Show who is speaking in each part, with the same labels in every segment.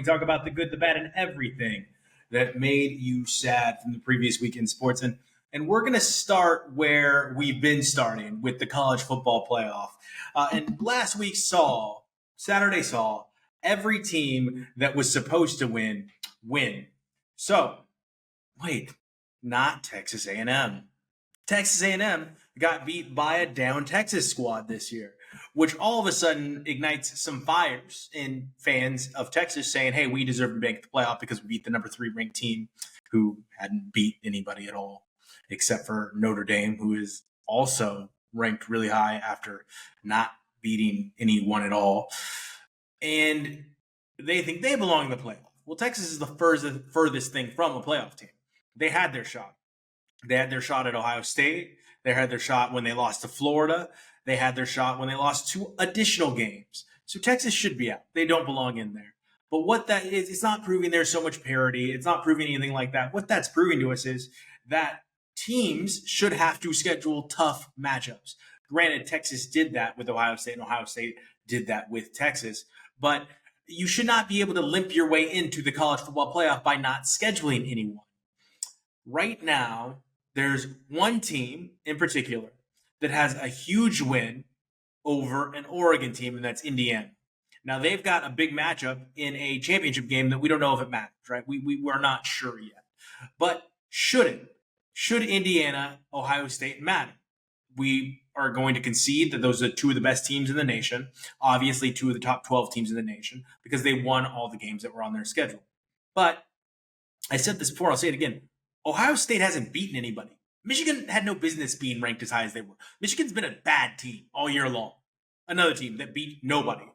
Speaker 1: we talk about the good, the bad, and everything that made you sad from the previous week in sports. And we're going to start where we've been starting with the college football playoff. And last week Saturday saw every team that was supposed to win. So, wait, not Texas A&M. Texas A&M got beat by a down Texas squad this year, which all of a sudden ignites some fires in fans of Texas saying, hey, we deserve to make the playoff because we beat the number 3 ranked team who hadn't beat anybody at all, except for Notre Dame, who is also ranked really high after not beating anyone at all. And they think they belong in the playoff. Well, Texas is the furthest thing from a playoff team. They had their shot. They had their shot at Ohio State. They had their shot when they lost to Florida. They had their shot when they lost 2 additional games. So Texas should be out. They don't belong in there. But what that is, it's not proving there's so much parity. It's not proving anything like that. What that's proving to us is that teams should have to schedule tough matchups. Granted, Texas did that with Ohio State, and Ohio State did that with Texas. But you should not be able to limp your way into the college football playoff by not scheduling anyone. Right now, there's one team in particular that has a huge win over an Oregon team, and that's Indiana. Now, they've got a big matchup in a championship game that we don't know if it matters, right? We're not sure yet. But should Indiana, Ohio State matter? We are going to concede that those are 2 of the best teams in the nation, obviously 2 of the top 12 teams in the nation, because they won all the games that were on their schedule. But I said this before, I'll say it again. Ohio State hasn't beaten anybody. Michigan had no business being ranked as high as they were. Michigan's been a bad team all year long. Another team that beat nobody.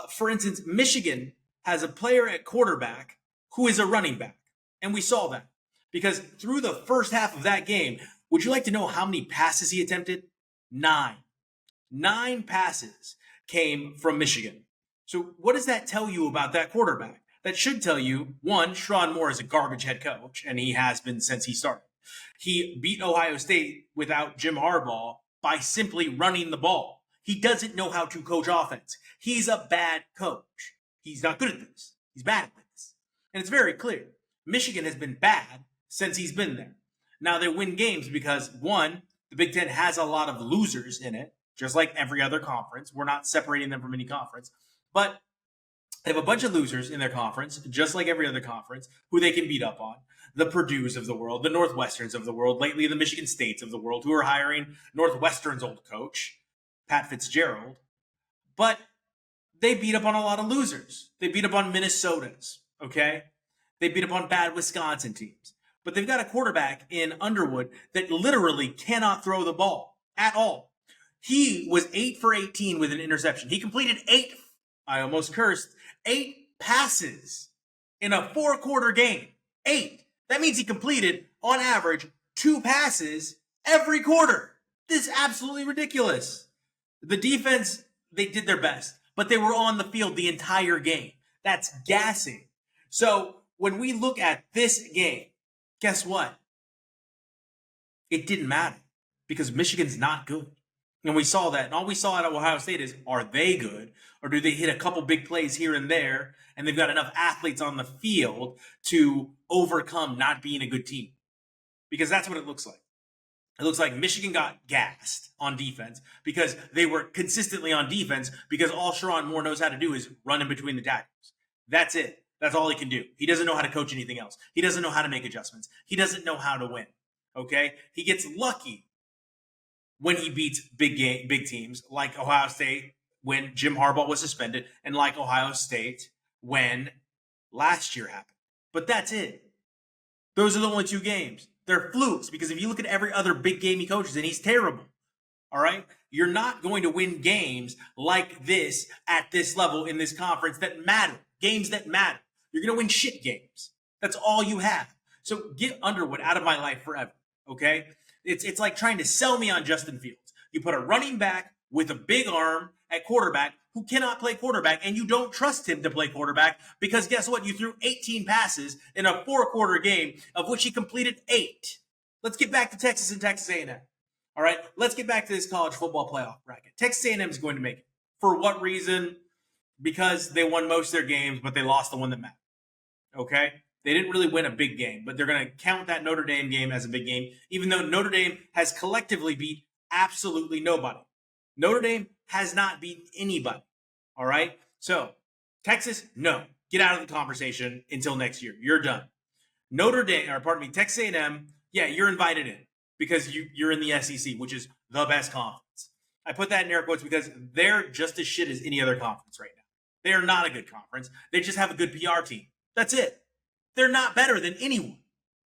Speaker 1: For instance, Michigan has a player at quarterback who is a running back. And we saw that. Because through the first half of that game, would you like to know how many passes he attempted? 9. 9 passes came from Michigan. So what does that tell you about that quarterback? That should tell you, 1, Sherrone Moore is a garbage head coach, and he has been since he started. He beat Ohio State without Jim Harbaugh by simply running the ball. He doesn't know how to coach offense. He's a bad coach. He's not good at this. He's bad at this. And it's very clear. Michigan has been bad since he's been there. Now, they win games because, 1, the Big Ten has a lot of losers in it, just like every other conference. We're not separating them from any conference. But they have a bunch of losers in their conference, just like every other conference, who they can beat up on. The Purdues of the world, the Northwesterns of the world, lately the Michigan States of the world, who are hiring Northwestern's old coach, Pat Fitzgerald. But they beat up on a lot of losers. They beat up on Minnesotas, okay? They beat up on bad Wisconsin teams. But they've got a quarterback in Underwood that literally cannot throw the ball at all. He was 8 for 18 with an interception. He completed 8 passes in a 4-quarter game. 8. That means he completed, on average, 2 passes every quarter. This is absolutely ridiculous. The defense, they did their best, but they were on the field the entire game. That's gassing. So when we look at this game, guess what? It didn't matter because Michigan's not good. And we saw that. And all we saw at Ohio State is, are they good? Or do they hit a couple big plays here and there, and they've got enough athletes on the field to overcome not being a good team? Because that's what it looks like. It looks like Michigan got gassed on defense because they were consistently on defense because all Sherrone Moore knows how to do is run in between the tackles. That's it. That's all he can do. He doesn't know how to coach anything else. He doesn't know how to make adjustments. He doesn't know how to win. Okay? He gets lucky when he beats big teams like Ohio State when Jim Harbaugh was suspended and like Ohio State when last year happened. But that's it. Those are the only 2 games. They're flukes because if you look at every other big game he coaches, and he's terrible, all right? You're not going to win games like this at this level in this conference that matter, games that matter. You're going to win shit games. That's all you have. So get Underwood out of my life forever, okay? It's like trying to sell me on Justin Fields. You put a running back with a big arm at quarterback who cannot play quarterback, and you don't trust him to play quarterback because guess what? You threw 18 passes in a 4-quarter game, of which he completed 8. Let's get back to Texas and Texas A&M. All right, let's get back to this college football playoff bracket. Texas A&M is going to make it. For what reason? because they won most of their games, but they lost the one that mattered. Okay? They didn't really win a big game, but they're going to count that Notre Dame game as a big game, even though Notre Dame has collectively beat absolutely nobody. Notre Dame has not beaten anybody. All right? So, Texas, no. Get out of the conversation until next year. You're done. Texas A&M, yeah, you're invited in because you're in the SEC, which is the best conference. I put that in air quotes because they're just as shit as any other conference right now. They are not a good conference. They just have a good PR team. That's it. They're not better than anyone.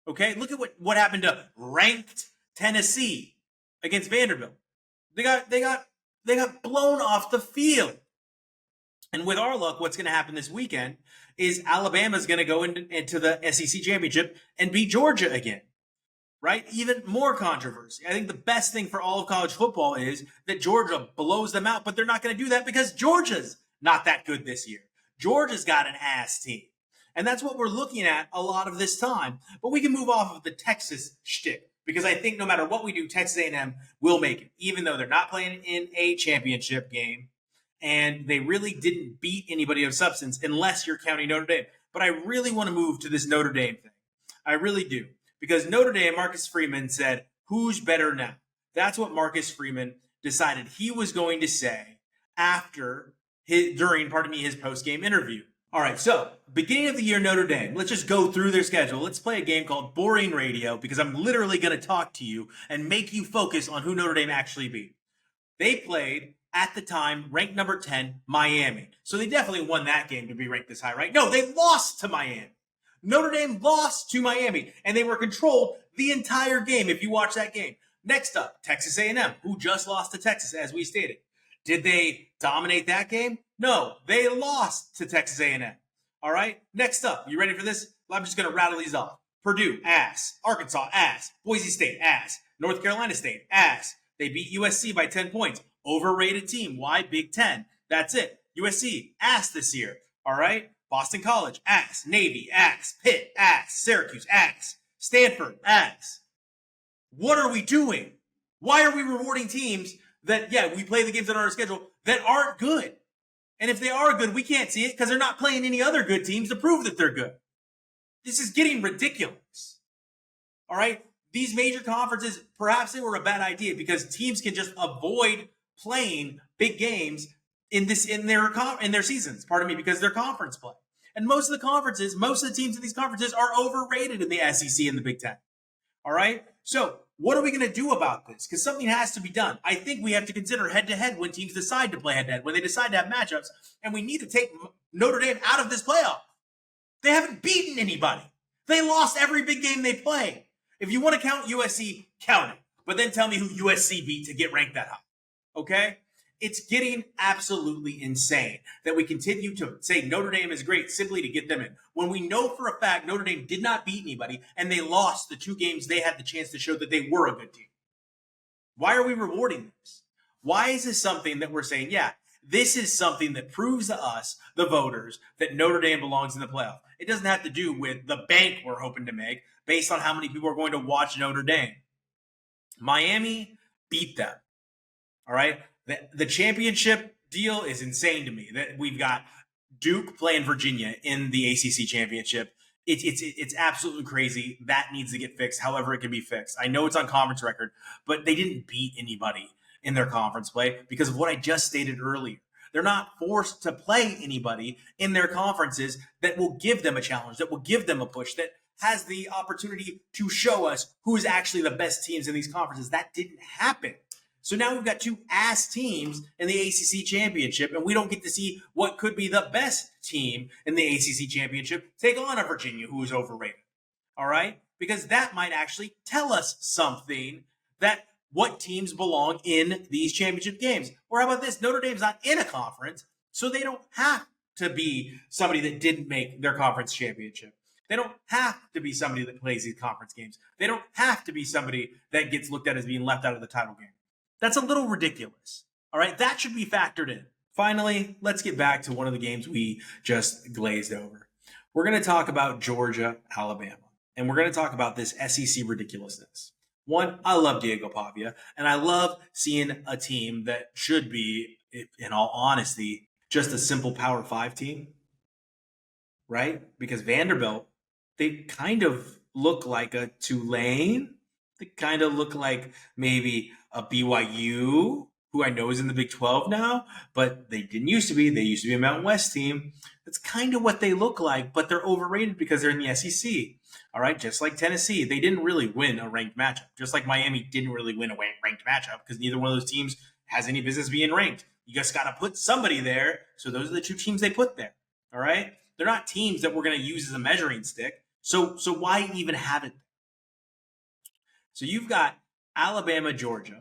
Speaker 1: Okay? Look at what happened to ranked Tennessee against Vanderbilt. They got blown off the field. And with our luck, what's going to happen this weekend is Alabama's going to go into the SEC championship and beat Georgia again. Right? Even more controversy. I think the best thing for all of college football is that Georgia blows them out, but they're not going to do that because Georgia's not that good this year. Georgia's got an ass team. And that's what we're looking at a lot of this time. But we can move off of the Texas shtick because I think no matter what we do, Texas A&M will make it, even though they're not playing in a championship game and they really didn't beat anybody of substance unless you're counting Notre Dame. But I really want to move to this Notre Dame thing. I really do. Because Notre Dame, Marcus Freeman said, who's better now? That's what Marcus Freeman decided he was going to say during his post-game interview. All right, so beginning of the year, Notre Dame. Let's just go through their schedule. Let's play a game called Boring Radio because I'm literally going to talk to you and make you focus on who Notre Dame actually beat. They played, at the time, ranked number 10, Miami. So they definitely won that game to be ranked this high, right? No, they lost to Miami. Notre Dame lost to Miami, and they were controlled the entire game if you watch that game. Next up, Texas A&M, who just lost to Texas, as we stated. Did they dominate that game? No, they lost to Texas A&M. All right? Next up, you ready for this? I'm just going to rattle these off. Purdue, ass. Arkansas, ass. Boise State, ass. North Carolina State, ass. They beat USC by 10 points. Overrated team. Why? Big Ten. That's it. USC, ass this year. All right? Boston College, ass. Navy, ass. Pitt, ass. Syracuse, ass. Stanford, ass. What are we doing? Why are we rewarding teams that, we play the games that are on our schedule that aren't good? And if they are good, we can't see it because they're not playing any other good teams to prove that they're good. This is getting ridiculous. All right? These major conferences, perhaps they were a bad idea because teams can just avoid playing big games in their seasons, because they're conference play. And most of the teams in these conferences are overrated in the SEC and the Big Ten. All right? So what are we going to do about this? Because something has to be done. I think we have to consider head-to-head when teams decide to play head-to-head, when they decide to have matchups, and we need to take Notre Dame out of this playoff. They haven't beaten anybody. They lost every big game they play. If you want to count USC, count it. But then tell me who USC beat to get ranked that high. Okay? It's getting absolutely insane that we continue to say Notre Dame is great simply to get them in. When we know for a fact Notre Dame did not beat anybody and they lost the 2 games they had the chance to show that they were a good team. Why are we rewarding this? Why is this something that we're saying, this is something that proves to us, the voters, that Notre Dame belongs in the playoff? It doesn't have to do with the bank we're hoping to make based on how many people are going to watch Notre Dame. Miami beat them. All right? The championship deal is insane to me. That we've got Duke playing Virginia in the ACC championship. It's absolutely crazy. That needs to get fixed however it can be fixed. I know it's on conference record, but they didn't beat anybody in their conference play because of what I just stated earlier. They're not forced to play anybody in their conferences that will give them a challenge, that will give them a push, that has the opportunity to show us who is actually the best teams in these conferences. That didn't happen. So now we've got 2 ass teams in the ACC championship, and we don't get to see what could be the best team in the ACC championship take on a Virginia who is overrated. All right? Because that might actually tell us something, that what teams belong in these championship games. Or how about this? Notre Dame's not in a conference, so they don't have to be somebody that didn't make their conference championship. They don't have to be somebody that plays these conference games. They don't have to be somebody that gets looked at as being left out of the title game. That's a little ridiculous. All right, that should be factored in. Finally, let's get back to one of the games we just glazed over. We're going to talk about Georgia, Alabama, and we're going to talk about this SEC ridiculousness. One, I love Diego Pavia, and I love seeing a team that should be, in all honesty, just a simple Power 5 team, right? Because Vanderbilt, they kind of look like a Tulane. They kind of look like maybe a BYU, who I know is in the Big 12 now, but they didn't used to be. They used to be a Mountain West team. That's kind of what they look like, but they're overrated because they're in the SEC. All right, just like Tennessee, they didn't really win a ranked matchup. Just like Miami didn't really win a ranked matchup because neither one of those teams has any business being ranked. You just got to put somebody there. So those are the two teams they put there. All right, they're not teams that we're going to use as a measuring stick. So why even have it? So you've got Alabama, Georgia.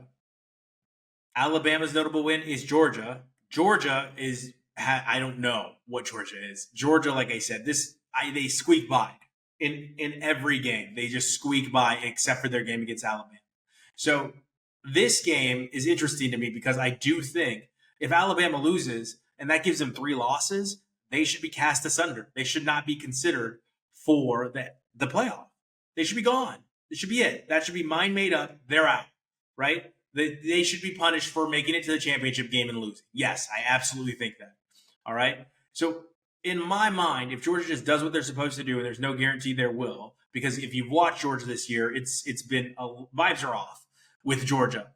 Speaker 1: Alabama's notable win is Georgia. Georgia is I don't know what Georgia is. Georgia, like I said, they squeak by in every game. They just squeak by except for their game against Alabama. So this game is interesting to me because I do think if Alabama loses and that gives them 3 losses, they should be cast asunder. They should not be considered for the playoff. They should be gone. It should be it. That should be mind made up. They're out, right? They should be punished for making it to the championship game and losing. Yes, I absolutely think that. All right. So in my mind, if Georgia just does what they're supposed to do, and there's no guarantee there will, because if you've watched Georgia this year, it's been vibes are off with Georgia.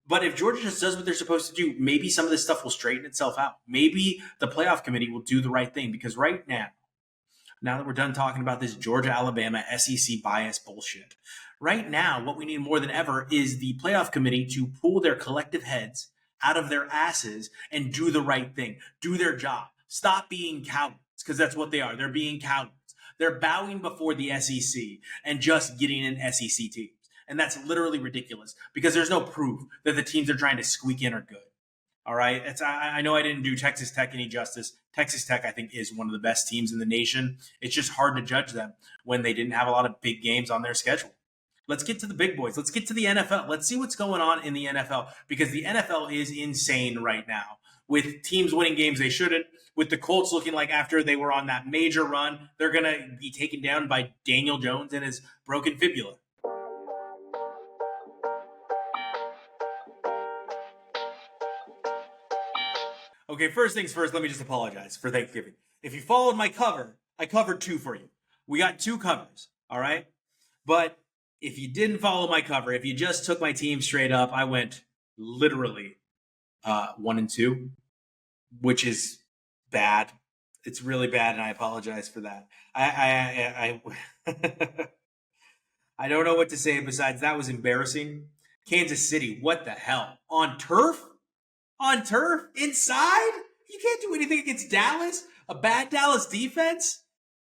Speaker 1: But if Georgia just does what they're supposed to do, maybe some of this stuff will straighten itself out. Maybe the playoff committee will do the right thing because right now that we're done talking about this Georgia, Alabama, SEC bias bullshit, right now, what we need more than ever is the playoff committee to pull their collective heads out of their asses and do the right thing, do their job. Stop being cowards, because that's what they are. They're being cowards. They're bowing before the SEC and just getting in SEC teams. And that's literally ridiculous because there's no proof that the teams they're trying to squeak in are good. All right. I know I didn't do Texas Tech any justice. Texas Tech, I think, is one of the best teams in the nation. It's just hard to judge them when they didn't have a lot of big games on their schedule. Let's get to the big boys. Let's get to the NFL. Let's see what's going on in the NFL because the NFL is insane right now with teams winning games they shouldn't, with the Colts looking like after they were on that major run, they're going to be taken down by Daniel Jones and his broken fibula. Okay, first things first, let me just apologize for Thanksgiving. If you followed my cover, I covered 2 for you. We got 2 covers, all right? But if you didn't follow my cover, if you just took my team straight up, I went literally 1-2, which is bad. It's really bad, and I apologize for that. I I don't know what to say besides that was embarrassing. Kansas City, what the hell? On turf? On turf? Inside? You can't do anything against Dallas? A bad Dallas defense?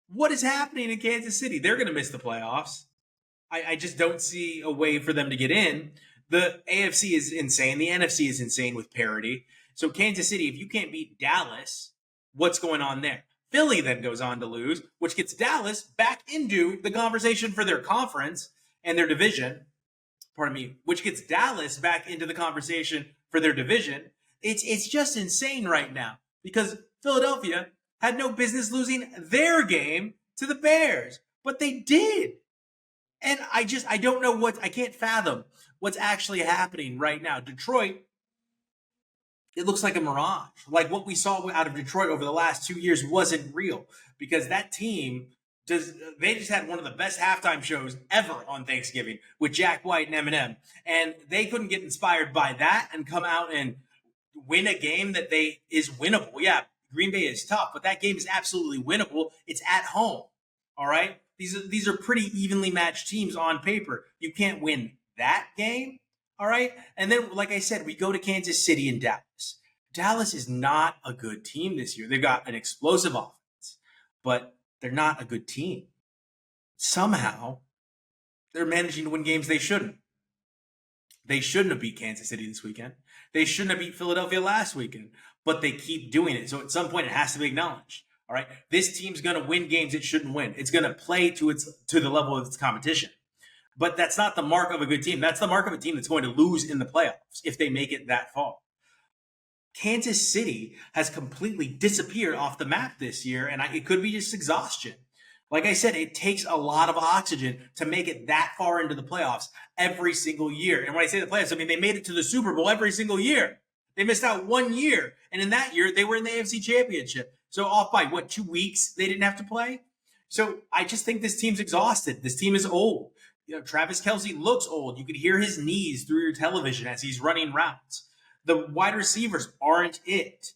Speaker 1: What is happening in Kansas City? They're going to miss the playoffs. I just don't see a way for them to get in. The AFC is insane. The NFC is insane with parity. So Kansas City, if you can't beat Dallas, what's going on there? Philly then goes on to lose, which gets Dallas back into the conversation for their conference and their division. Pardon me, which gets Dallas back into the conversation for their division. It's just insane right now because Philadelphia had no business losing their game to the Bears, but they did. And I don't know I can't fathom what's actually happening right now. Detroit, it looks like a mirage. Like what we saw out of Detroit over the last 2 years wasn't real because that team they just had one of the best halftime shows ever on Thanksgiving with Jack White and Eminem. And they couldn't get inspired by that and come out and win a game that is winnable. Yeah, Green Bay is tough, but that game is absolutely winnable. It's at home. All right. These are pretty evenly matched teams on paper. You can't win that game. All right. And then, like I said, we go to Kansas City and Dallas. Dallas is not a good team this year. They've got an explosive offense, but they're not a good team. Somehow, they're managing to win games they shouldn't. They shouldn't have beat Kansas City this weekend. They shouldn't have beat Philadelphia last weekend, but they keep doing it. So at some point, it has to be acknowledged. All right, this team's going to win games it shouldn't win. It's going to play to the level of its competition. But that's not the mark of a good team. That's the mark of a team that's going to lose in the playoffs if they make it that far. Kansas City has completely disappeared off the map this year, and it could be just exhaustion. Like I said, it takes a lot of oxygen to make it that far into the playoffs every single year. And when I say the playoffs, I mean they made it to the Super Bowl every single year. They missed out 1 year. And in that year, they were in the AFC Championship. So off by, 2 weeks they didn't have to play? So I just think this team's exhausted. This team is old. Travis Kelce looks old. You could hear his knees through your television as he's running routes. The wide receivers aren't it.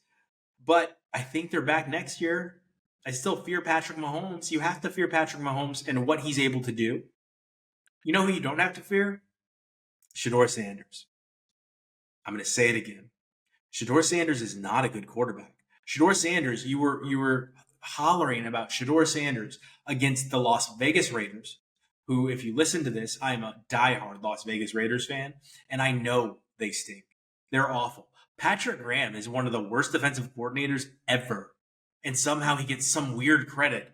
Speaker 1: But I think they're back next year. I still fear Patrick Mahomes. You have to fear Patrick Mahomes and what he's able to do. You know who you don't have to fear? Shedeur Sanders. I'm going to say it again. Shedeur Sanders is not a good quarterback. Shedeur Sanders, you were hollering about Shedeur Sanders against the Las Vegas Raiders, who, if you listen to this, I am a diehard Las Vegas Raiders fan, and I know they stink. They're awful. Patrick Graham is one of the worst defensive coordinators ever, and somehow he gets some weird credit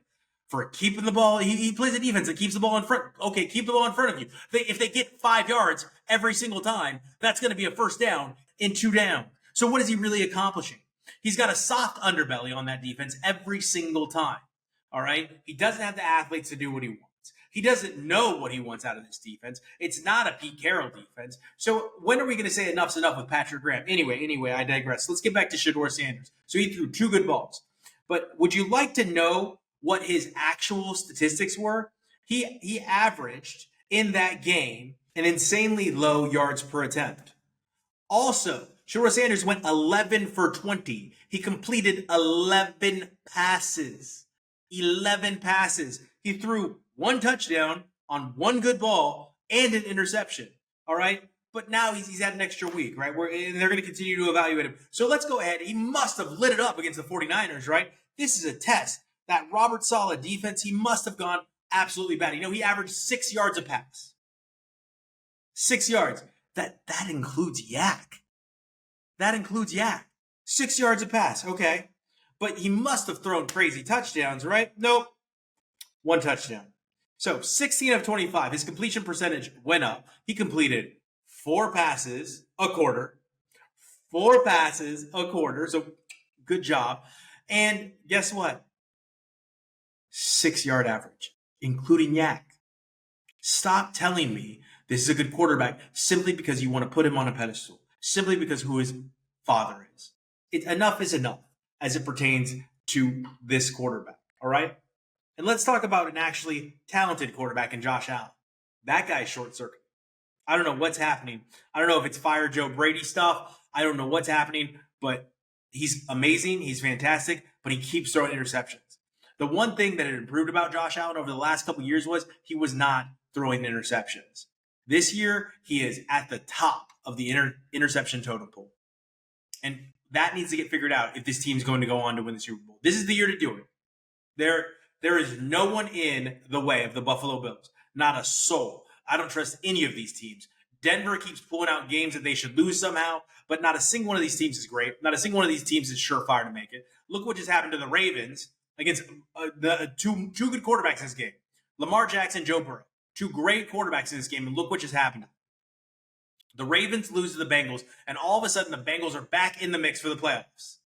Speaker 1: for keeping the ball. He plays a defense that keeps the ball in front. Okay, keep the ball in front of you. If they get 5 yards every single time, that's going to be a first down in 2 down. So what is he really accomplishing? He's got a soft underbelly on that defense every single time. All right? He doesn't have the athletes to do what he wants. He doesn't know what he wants out of this defense. It's not a Pete Carroll defense. So when are we going to say enough's enough with Patrick Graham? Anyway, I digress. Let's get back to Shedeur Sanders. So he threw 2 good balls. But would you like to know what his actual statistics were? He averaged in that game an insanely low yards per attempt. Also, Shedeur Sanders went 11 for 20. He completed 11 passes. 11 passes. He threw 1 touchdown on 1 good ball and an interception. All right? But now he's had an extra week, right? And they're going to continue to evaluate him. So let's go ahead. He must have lit it up against the 49ers, right? This is a test. That Robert Saleh defense, he must have gone absolutely bad. He averaged 6 yards a pass. 6 yards. That includes Yak. That includes Yak. 6 yards a pass, okay. But he must have thrown crazy touchdowns, right? Nope. 1 touchdown. So 16 of 25. His completion percentage went up. He completed 4 passes a quarter. 4 passes a quarter. So good job. And guess what? 6-yard average, including Yak. Stop telling me this is a good quarterback simply because you want to put him on a pedestal, simply because who his father is. Enough is enough as it pertains to this quarterback, all right? And let's talk about an actually talented quarterback in Josh Allen. That guy's short-circuit. I don't know what's happening. I don't know if it's fire Joe Brady stuff. I don't know what's happening, but he's amazing. He's fantastic, but he keeps throwing interceptions. The one thing that had improved about Josh Allen over the last couple of years was he was not throwing interceptions. This year, he is at the top of the interception totem pole. And that needs to get figured out if this team's going to go on to win the Super Bowl. This is the year to do it. There is no one in the way of the Buffalo Bills. Not a soul. I don't trust any of these teams. Denver keeps pulling out games that they should lose somehow, but not a single one of these teams is great. Not a single one of these teams is surefire to make it. Look what just happened to the Ravens against the two good quarterbacks in this game. Lamar Jackson, Joe Burrow. 2 great quarterbacks in this game, and look what just happened. The Ravens lose to the Bengals, and all of a sudden the Bengals are back in the mix for the playoffs.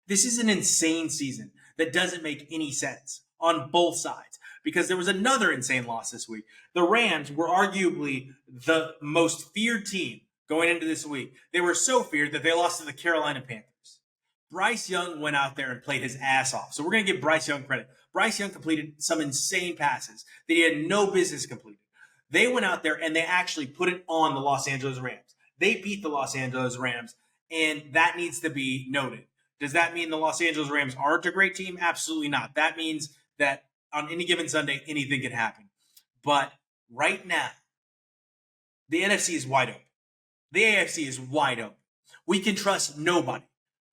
Speaker 1: This is an insane season that doesn't make any sense on both sides because there was another insane loss this week. The Rams were arguably the most feared team going into this week. They were so feared that they lost to the Carolina Panthers. Bryce Young went out there and played his ass off. So we're going to give Bryce Young credit. Bryce Young completed some insane passes that he had no business completing. They went out there and they actually put it on the Los Angeles Rams. They beat the Los Angeles Rams, and that needs to be noted. Does that mean the Los Angeles Rams aren't a great team? Absolutely not. That means that on any given Sunday, anything can happen. But right now, the NFC is wide open. The AFC is wide open. We can trust nobody,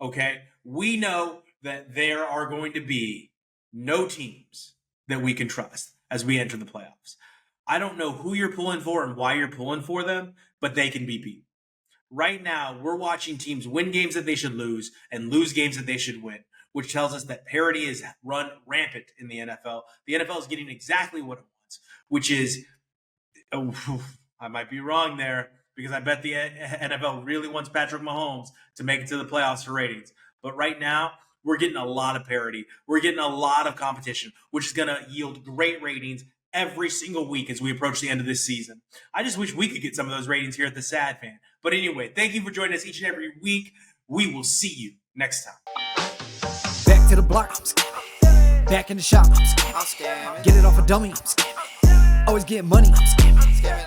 Speaker 1: okay? We know that there are going to be no teams that we can trust as we enter the playoffs. I don't know who you're pulling for and why you're pulling for them, but they can be beat. Right now, we're watching teams win games that they should lose and lose games that they should win, which tells us that parity is run rampant in the NFL. The NFL is getting exactly what it wants, which is, I might be wrong there because I bet the NFL really wants Patrick Mahomes to make it to the playoffs for ratings. But right now, we're getting a lot of parity. We're getting a lot of competition, which is going to yield great ratings every single week as we approach the end of this season. I just wish we could get some of those ratings here at the Sad Fan. But anyway, thank you for joining us each and every week. We will see you next time.
Speaker 2: Back to the block, I'm scamming. Back in the shop, I'm scamming. Get it off a dummy, I'm scamming. Always get money, I'm scamming.